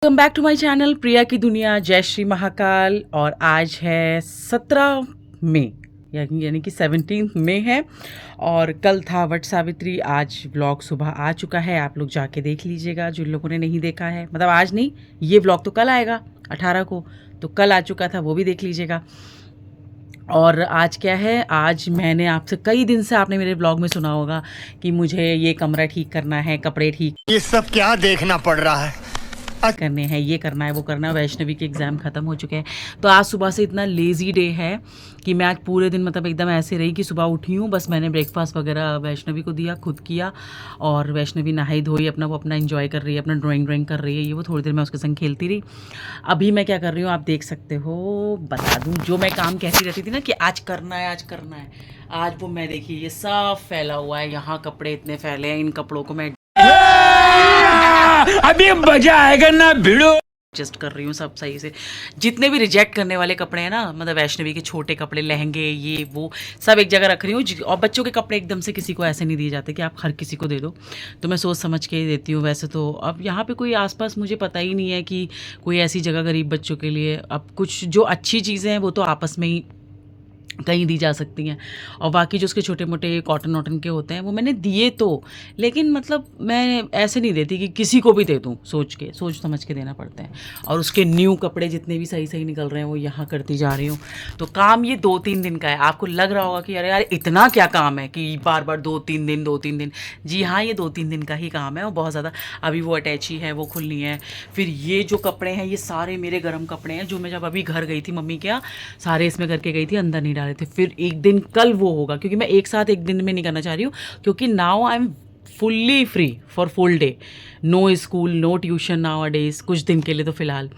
Welcome back to my channel Priya की दुनिया। जय श्री महाकाल। और आज है 17 मई यानी कि 17 मई है और कल था वट सावित्री। आज व्लॉग सुबह आ चुका है, आप लोग जाके देख लीजिएगा जिन लोगों ने नहीं देखा है। मतलब आज नहीं, ये व्लॉग तो कल आएगा 18 को, तो कल आ चुका था, वो भी देख लीजिएगा। और आज क्या है, आज मैंने आपसे कई दिन से आपने मेरे ब्लॉग में सुना होगा कि मुझे ये कमरा ठीक करना है, कपड़े ठीक, ये सब क्या देखना पड़ रहा है करने हैं, ये करना है, वो करना है। वैष्णवी के एग्ज़ाम ख़त्म हो चुके हैं, तो आज सुबह से इतना लेज़ी डे है कि मैं आज पूरे दिन मतलब एकदम ऐसे रही कि सुबह उठी हूँ, बस मैंने ब्रेकफास्ट वगैरह वैष्णवी को दिया, खुद किया। और वैष्णवी नहाई धोई, वो अपना एंजॉय कर रही है, अपना ड्राइंग कर रही है, ये वो थोड़ी देर मैं उसके संग खेलती रही। अभी मैं क्या कर रही हूँ आप देख सकते हो, बता दूँ। जो मैं काम कहती रहती थी ना कि आज करना है, आज करना है, आज वो मैं देखिए ये सब फैला हुआ है, यहाँ कपड़े इतने फैले हैं, इन कपड़ों को मैं अभी मजा आएगा ना भिड़ो। एडजस्ट कर रही हूँ सब सही से। जितने भी रिजेक्ट करने वाले कपड़े हैं ना, मतलब वैष्णवी के छोटे कपड़े, लहंगे, ये वो सब एक जगह रख रही हूँ। और बच्चों के कपड़े एकदम से किसी को ऐसे नहीं दिए जाते कि आप हर किसी को दे दो, तो मैं सोच समझ के ही देती हूँ। वैसे तो अब यहाँ पे कोई आसपास मुझे पता ही नहीं है कि कोई ऐसी जगह गरीब बच्चों के लिए। अब कुछ जो अच्छी चीज़ें हैं वो तो आपस में ही कहीं दी जा सकती हैं, और बाकी जो उसके छोटे मोटे कॉटन वॉटन के होते हैं वो मैंने दिए तो, लेकिन मतलब मैं ऐसे नहीं देती कि किसी को भी दे दूँ, सोच समझ के देना पड़ता है। और उसके न्यू कपड़े जितने भी सही निकल रहे हैं वो यहाँ करती जा रही हूँ। तो काम ये 2-3 दिन का है। आपको लग रहा होगा कि अरे यार इतना क्या काम है कि बार बार 2-3 दिन। जी हाँ, ये 2-3 दिन का ही काम है, और बहुत ज़्यादा। अभी वो अटैची है, वो खुलनी है। फिर ये जो कपड़े हैं ये सारे मेरे गर्म कपड़े हैं, जो मैं जब अभी घर गई थी मम्मी के यहाँ, सारे इसमें करके गई थी, अंदर नहीं डाले थे। फिर एक दिन कल वो होगा, क्योंकि मैं एक साथ एक दिन में नहीं करना चाह रही हूँ, क्योंकि now I am fully free for full day, no school no tuition nowadays, कुछ दिन के लिए तो फ़िलहाल।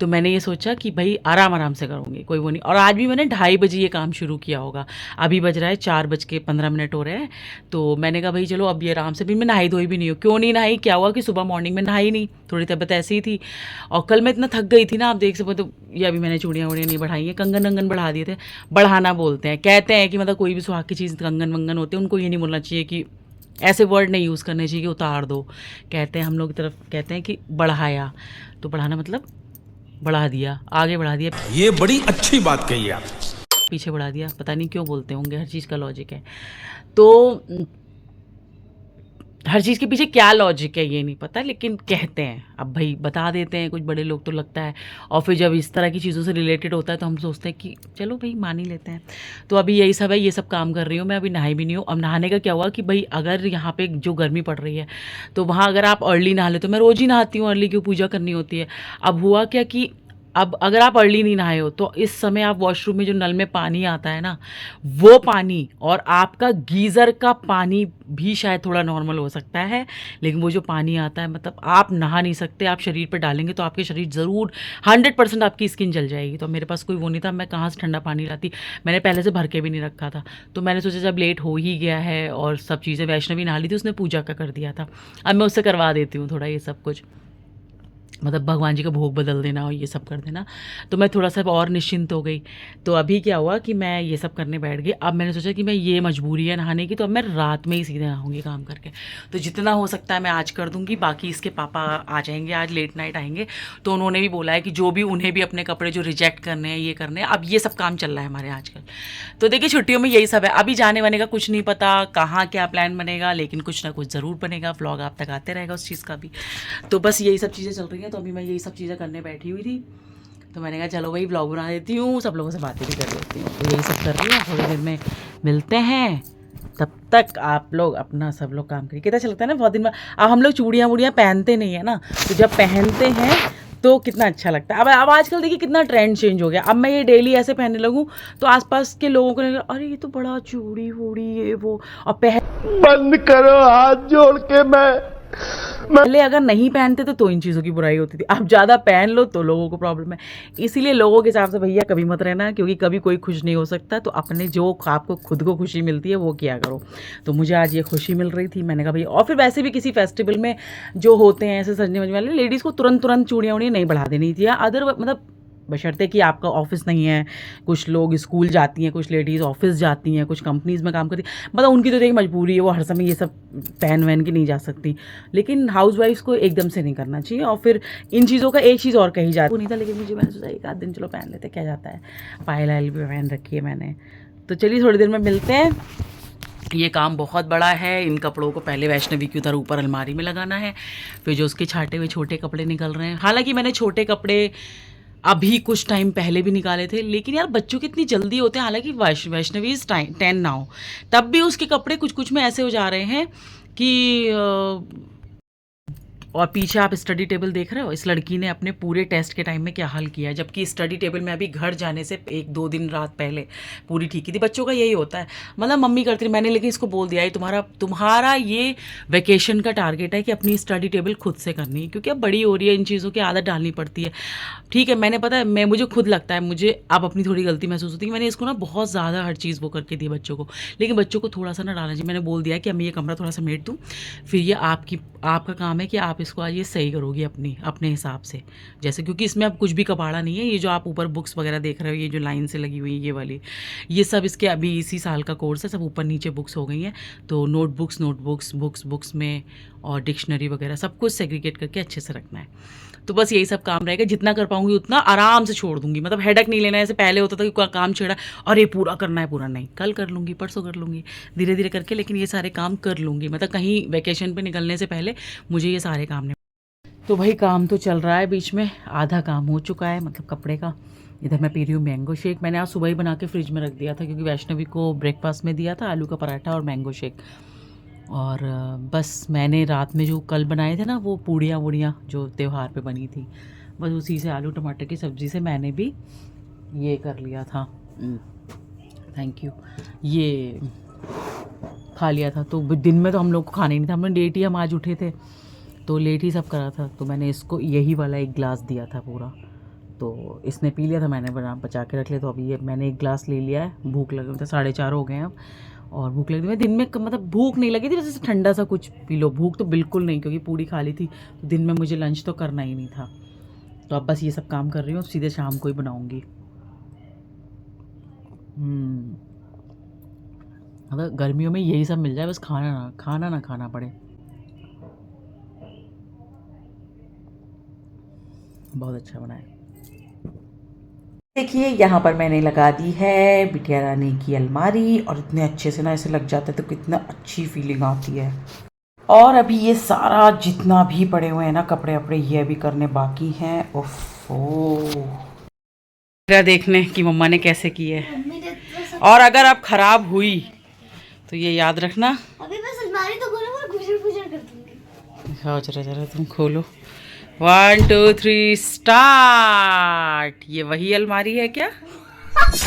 तो मैंने ये सोचा कि भाई आराम से करूँगी, कोई वो नहीं। और आज भी मैंने 2:30 बजे ये काम शुरू किया होगा, अभी बज रहा है 4:15 हो रहे हैं। तो मैंने कहा भाई चलो अब ये आराम से, भी मैं नहाई धोई भी नहीं हूँ। क्यों नहीं नहाई, क्या हुआ कि सुबह मॉर्निंग में नहाई नहीं, थोड़ी तबीयत ऐसी ही थी। और कल मैं इतना थक गई थी ना, आप देख सकते। तो ये अभी मैंने चूड़ियाँ वूड़ियाँ नहीं बढ़ाई हैं, कंगन वंगन बढ़ा दिए थे। बढ़ाना बोलते हैं, कहते हैं कि मतलब कोई भी सुहाग की चीज़ कंगन वंगन होते हैं, उनको ये नहीं बोलना चाहिए कि, ऐसे वर्ड नहीं यूज़ करने चाहिए कि उतार दो। कहते हैं हम लोग की तरफ कहते हैं कि बढ़ाया, तो बढ़ाना मतलब बढ़ा दिया, आगे बढ़ा दिया, ये बड़ी अच्छी बात कही आप। पीछे बढ़ा दिया, पता नहीं क्यों बोलते होंगे, हर चीज़ का लॉजिक है। तो हर चीज़ के पीछे क्या लॉजिक है ये नहीं पता, लेकिन कहते हैं, अब भाई बता देते हैं कुछ बड़े लोग, तो लगता है। और फिर जब इस तरह की चीज़ों से रिलेटेड होता है तो हम सोचते हैं कि चलो भाई मान ही लेते हैं। तो अभी यही सब है, ये सब काम कर रही हूँ मैं। अभी नहाई भी नहीं हूँ। अब नहाने का क्या हुआ कि भाई अगर यहाँ पे जो गर्मी पड़ रही है, तो वहाँ अगर आप अर्ली नहा ले, तो मैं रोज़ ही नहाती हूँ अर्ली, क्यों, पूजा करनी होती है। अब हुआ क्या कि अब अगर आप अर्ली नहीं नहाए हो, तो इस समय आप वॉशरूम में जो नल में पानी आता है ना, वो पानी और आपका गीज़र का पानी भी शायद थोड़ा नॉर्मल हो सकता है, लेकिन वो जो पानी आता है, मतलब आप नहा नहीं सकते। आप शरीर पर डालेंगे तो आपके शरीर ज़रूर 100% आपकी स्किन जल जाएगी। तो मेरे पास कोई वो नहीं था, मैं कहाँ से ठंडा पानी लाती। मैंने पहले से भर के भी नहीं रखा था, तो मैंने सोचा जब लेट हो ही गया है और सब चीज़ें, वैष्णवी नहा ली थी, उसने पूजा का कर दिया था, अब मैं उससे करवा देती हूँ थोड़ा ये सब कुछ, मतलब भगवान जी का भोग बदल देना और ये सब कर देना। तो मैं थोड़ा सा और निश्चिंत हो गई। तो अभी क्या हुआ कि मैं ये सब करने बैठ गई। अब मैंने सोचा कि मैं, ये मजबूरी है नहाने की, तो अब मैं रात में ही सीधे नहाऊंगी काम करके। तो जितना हो सकता है मैं आज कर दूंगी। बाकी इसके पापा आ जाएंगे, आज लेट नाइट आएंगे, तो उन्होंने भी बोला है कि जो भी उन्हें भी अपने कपड़े जो रिजेक्ट करने हैं, ये करने हैं। अब ये सब काम चल रहा है हमारे आजकल। तो देखिए छुट्टियों में यही सब है। अभी जाने वाने का कुछ नहीं पता, कहाँ क्या प्लान बनेगा, लेकिन कुछ ना कुछ ज़रूर बनेगा। व्लॉग आप तक आते रहेगा उस चीज़ का भी। तो बस यही सब चीज़ें चल रही हैं। तो अभी मैं यही सब चीज़ें करने बैठी हुई थी, तो मैंने कहा चलो भाई व्लॉग बना देती हूँ, सब लोगों से बातें भी कर लेती हूँ। तो यही सब कर रही हूँ, थोड़ी देर में मिलते हैं। तब तक आप लोग अपना सब लोग काम करिए। कितना अच्छा लगता है ना, बहुत दिन में। अब हम लोग चूड़ियाँ वूड़ियाँ पहनते नहीं है ना, तो जब पहनते हैं तो कितना अच्छा लगता है। अब आजकल देखिए कितना ट्रेंड चेंज हो गया। अब मैं ये डेली ऐसे पहनने लगूँ तो आसपास के लोगों को लगेगा अरे ये तो बड़ा चूड़ी वूड़ी ये वो। और बंद करो हाथ जोड़ के। पहले अगर नहीं पहनते तो इन चीज़ों की बुराई होती थी, अब ज़्यादा पहन लो तो लोगों को प्रॉब्लम है। इसीलिए लोगों के हिसाब से भैया कभी मत रहना, क्योंकि कभी कोई खुश नहीं हो सकता। तो अपने जो आपको खुद को खुशी मिलती है वो किया करो। तो मुझे आज ये खुशी मिल रही थी, मैंने कहा भैया। और फिर वैसे भी किसी फेस्टिवल में जो होते हैं ऐसे सजने वजने वाले, लेडीज़ को तुरंत चूड़ियाँ वूड़ियाँ नहीं बढ़ा देनी थी, या अदर मतलब बशर्ते कि आपका ऑफिस नहीं है। कुछ लोग स्कूल जाती हैं, कुछ लेडीज़ ऑफिस जाती हैं, कुछ कंपनीज़ में काम करती हैं, मतलब उनकी तो एक मजबूरी है, वो हर समय ये सब पहन वहन के नहीं जा सकती। लेकिन हाउसवाइफ्स को एकदम से नहीं करना चाहिए। और फिर इन चीज़ों का एक चीज़ और कही जाती, वो नहीं था, लेकिन मुझे मैंने सोचा एक आध दिन चलो पहन लेते, क्या जाता है। पायल आयल भी पहन रखी है मैंने। तो चलिए थोड़ी देर में मिलते हैं। ये काम बहुत बड़ा है। इन कपड़ों को पहले वैष्णवी की उधर ऊपर अलमारी में लगाना है, फिर जो उसके छाटे हुए छोटे कपड़े निकल रहे हैं। हालांकि मैंने छोटे कपड़े अभी कुछ टाइम पहले भी निकाले थे, लेकिन यार बच्चों की इतनी जल्दी होते हैं। हालांकि वैष्णवी इज 10 नाउ, तब भी उसके कपड़े कुछ कुछ में ऐसे हो जा रहे हैं कि और पीछे आप स्टडी टेबल देख रहे हो, इस लड़की ने अपने पूरे टेस्ट के टाइम में क्या हाल किया है। जबकि स्टडी टेबल में अभी घर जाने से 1-2 दिन रात पहले पूरी ठीक की थी। बच्चों का यही होता है, मतलब मम्मी करती रही, मैंने लेकिन इसको बोल दिया है तुम्हारा ये वेकेशन का टारगेट है कि अपनी स्टडी टेबल खुद से करनी है, क्योंकि अब बड़ी हो रही है, इन चीज़ों की आदत डालनी पड़ती है। ठीक है, मैंने पता है, मुझे खुद लगता है, मुझे अब अपनी थोड़ी गलती महसूस होती है कि मैंने इसको ना बहुत ज़्यादा हर चीज़ वो करके दी बच्चों को। लेकिन बच्चों को थोड़ा सा ना डालना चाहिए। मैंने बोल दिया कि मैं ये कमरा थोड़ा सा समेट दूँ, फिर ये आपका काम है कि आप इसको आज ये सही करोगी अपने हिसाब से। जैसे क्योंकि इसमें अब कुछ भी कबाड़ा नहीं है। ये जो आप ऊपर बुक्स वगैरह देख रहे हो, ये जो लाइन से लगी हुई है ये वाली, ये सब इसके अभी इसी साल का कोर्स है, सब ऊपर नीचे बुक्स हो गई हैं। तो नोटबुक्स बुक्स में और डिक्शनरी वगैरह सब कुछ सेग्रीगेट करके अच्छे से रखना है। तो बस यही सब काम रहेगा। जितना कर पाऊंगी उतना आराम से छोड़ दूंगी, मतलब हेडक नहीं लेना है। ऐसे पहले होता था कि काम छेड़ा और ये पूरा करना है, पूरा नहीं, कल कर लूँगी, परसों कर लूँगी, धीरे धीरे करके, लेकिन ये सारे काम कर लूँगी। मतलब कहीं वैकेशन पे निकलने से पहले मुझे ये सारे काम नहीं। तो भाई काम तो चल रहा है, बीच में आधा काम हो चुका है, मतलब कपड़े का। इधर मैं पी रही हूँ मैंगो शेक। मैंने आज सुबह ही बना के फ्रिज में रख दिया था, क्योंकि वैष्णवी को ब्रेकफास्ट में दिया था आलू का पराठा और मैंगो शेक। और बस मैंने रात में जो कल बनाए थे ना वो पूड़ियाँ वूड़ियाँ जो त्यौहार पे बनी थी, बस उसी से आलू टमाटर की सब्ज़ी से मैंने भी ये कर लिया था, थैंक यू, ये खा लिया था। तो दिन में तो हम लोग को खाना ही नहीं था, हमने लेट ही, हम आज उठे थे तो लेट ही सब करा था। तो मैंने इसको यही वाला एक गिलास दिया था पूरा, तो इसने पी लिया था, मैंने बचा के रख लिया। तो अभी ये मैंने एक गिलास ले लिया है। भूख लगी, मतलब 4:30 हो गए हैं अब, और भूख लगी थी। मैं दिन में मतलब भूख नहीं लगी थी, जैसे ठंडा सा कुछ पी लो, भूख तो बिल्कुल नहीं, क्योंकि पूड़ी खा ली थी। तो दिन में मुझे लंच तो करना ही नहीं था। तो अब बस ये सब काम कर रही हूँ, सीधे शाम को ही बनाऊँगी। अगर गर्मियों में यही सब मिल जाए, बस खाना ना खाना पड़े, बहुत अच्छा बना है। देखिए यहाँ पर मैंने लगा दी है बिटिया रानी की अलमारी, और इतने अच्छे से ना ऐसे लग जाता है तो कितना अच्छी फीलिंग आती है। और अभी ये सारा जितना भी पड़े हुए हैं ना कपड़े वपड़े, ये अभी करने बाकी हैं। ओफो, देखने कि मम्मा ने कैसे की है। और अगर अब खराब हुई तो ये याद रखना, अभी बस अलमारी तो खोलो और गुजर कर दूंगी। हाँ चलो तुम खोलो। 1 2 3 स्टार्ट। ये वही अलमारी है क्या? बस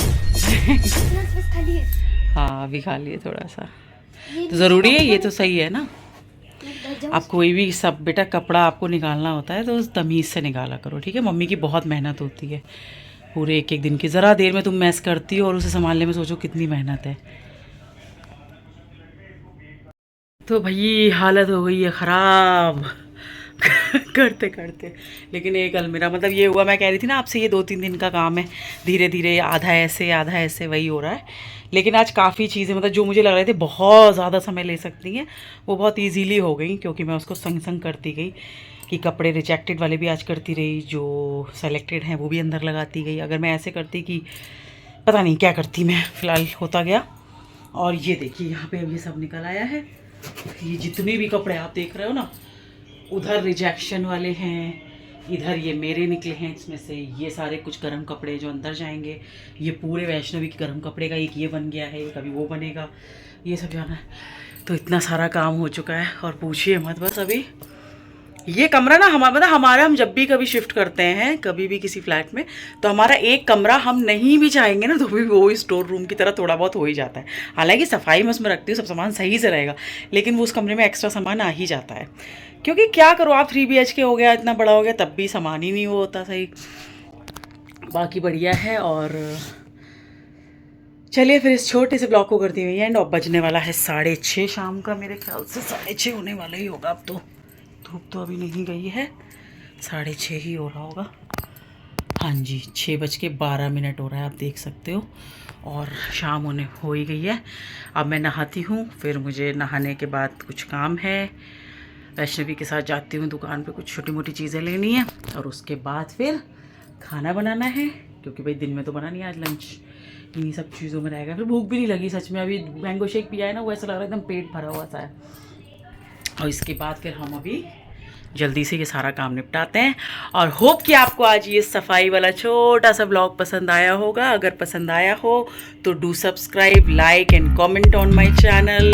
खाली है। हाँ अभी खाली है थोड़ा सा, तो ज़रूरी है, ये तो सही है ना। आप कोई भी सब बेटा कपड़ा आपको निकालना होता है तो उस तमीज़ से निकाला करो, ठीक है। मम्मी की बहुत मेहनत होती है पूरे एक दिन की, ज़रा देर में तुम मैस करती हो और उसे संभालने में सोचो कितनी मेहनत है। तो भाई हालत हो गई है ख़राब करते करते। लेकिन एक अलमीरा, मतलब ये हुआ, मैं कह रही थी ना आपसे, ये 2-3 दिन का काम है, धीरे धीरे आधा ऐसे वही हो रहा है। लेकिन आज काफ़ी चीज़ें, मतलब जो मुझे लग रहे थे बहुत ज़्यादा समय ले सकती हैं, वो बहुत इजीली हो गई, क्योंकि मैं उसको संग करती गई कि कपड़े रिजेक्टेड वाले भी आज करती रही, जो सेलेक्टेड हैं वो भी अंदर लगाती गई। अगर मैं ऐसे करती कि पता नहीं क्या करती मैं, फ़िलहाल होता गया। और ये देखिए यहाँ पे अब ये सब निकल आया है। ये जितने भी कपड़े आप देख रहे हो ना, उधर रिजेक्शन वाले हैं, इधर ये मेरे निकले हैं। इसमें से ये सारे कुछ गर्म कपड़े जो अंदर जाएंगे, ये पूरे वैष्णवी के गर्म कपड़े का एक ये बन गया है, कभी वो बनेगा, ये सब जाना है। तो इतना सारा काम हो चुका है, और पूछिए मत। बस अभी ये कमरा ना हमारा हम जब भी कभी शिफ्ट करते हैं कभी भी किसी फ्लैट में, तो हमारा एक कमरा हम नहीं भी चाहेंगे ना तो भी वो स्टोर रूम की तरह थोड़ा बहुत हो ही जाता है। हालांकि सफाई मैं उसमें रखती हूँ, सब सामान सही से रहेगा, लेकिन वो उस कमरे में एक्स्ट्रा सामान आ ही जाता है। क्योंकि क्या करो आप, 3 BHK हो गया, इतना बड़ा हो गया, तब भी सामान ही नहीं होता सही। बाकी बढ़िया है। और चलिए फिर इस छोटे से ब्लॉग को करती हुई एंड। अब बजने वाला है 6:30 शाम का, मेरे ख्याल से 6:30 होने वाला ही होगा। अब तो धूप तो अभी नहीं गई है, 6:30 ही हो रहा होगा। हाँ जी, 6:12 हो रहा है, आप देख सकते हो। और शाम होने हो ही गई है। अब मैं नहाती हूँ, फिर मुझे नहाने के बाद कुछ काम है। वैष्णवी के साथ जाती हूँ दुकान पे, कुछ छोटी मोटी चीज़ें लेनी है। और उसके बाद फिर खाना बनाना है, क्योंकि भाई दिन में तो बना नहीं आज लंच, इन्हीं सब चीज़ों में रहेगा। फिर भूख भी नहीं लगी सच में, अभी मैंगो शेक पिया है ना, वो ऐसा लग रहा है एकदम पेट भरा हुआ सा है। और इसके बाद फिर हम अभी जल्दी से ये सारा काम निपटाते हैं। और होप कि आपको आज ये सफाई वाला छोटा सा ब्लॉग पसंद आया होगा। अगर पसंद आया हो तो do subscribe, like and comment on my channel.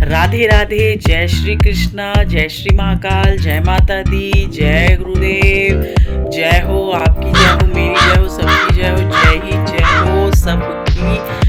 Radhe Radhe, जय श्री कृष्णा, जय श्री महाकाल, जय माता दी, जय गुरुदेव, जय हो, आपकी जय हो, मेरी जय हो, सबकी जय हो, जय ही जय हो सबकी।